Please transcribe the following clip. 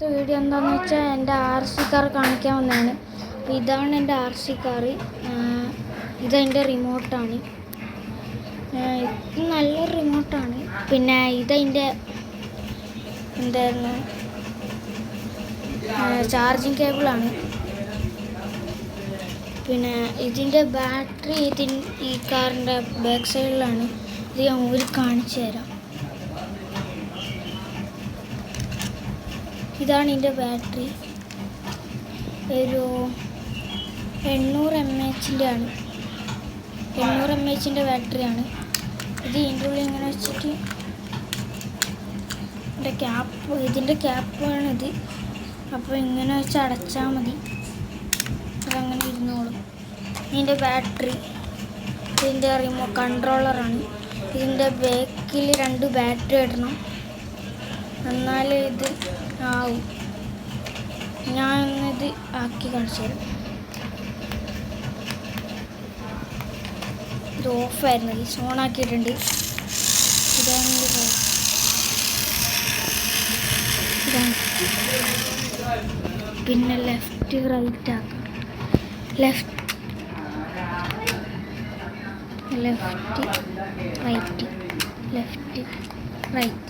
Video എന്താണെന്ന് വെച്ചാൽ എൻ്റെ RC കാർ കാണിക്കാൻ വന്നതാണ്. അപ്പോൾ ഇതാണ് എൻ്റെ RC കാർ. ഇതെൻ്റെ റിമോട്ടാണ്. ഇത് നല്ലൊരു റിമോട്ടാണ്. പിന്നെ ഇതെൻ്റെ എന്തായിരുന്നു ചാർജിങ് കേബിളാണ്. പിന്നെ ഇതിൻ്റെ ബാറ്ററി ഈ കാറിൻ്റെ ബാക്ക് സൈഡിലാണ്. ഇത് ഞാൻ ഊരി കാണിച്ചു തരാം. ഇതാണ് ഇതിൻ്റെ ബാറ്ററി. ഒരു 800 mAh ആണ്. 800 mAh ബാറ്ററിയാണ്. ഇത് ഇതിൻ്റെ ഉള്ളിൽ ഇങ്ങനെ വെച്ചിട്ട് ഇതിൻ്റെ ക്യാപ്പാണിത്. അപ്പോൾ ഇങ്ങനെ വെച്ച് അടച്ചാൽ മതി, അതങ്ങനെ ഇരുന്നോളും. ഇതിൻ്റെ ബാറ്ററി, ഇതിൻ്റെ കൺട്രോളറാണ്. ഇതിൻ്റെ ബാക്കിൽ 2 ബാറ്ററി ഇടണം, എന്നാലേ ഇത് ആവും. ഞാനൊന്നിത് ആക്കി കാണിച്ചു തരാം. ഇത് ഓഫായിരുന്നു, ഇത് ഓണാക്കിയിട്ടുണ്ട്. ഇതാണ് പിന്നെ ലെഫ്റ്റ് റൈറ്റ് ആക്കാം. Left right.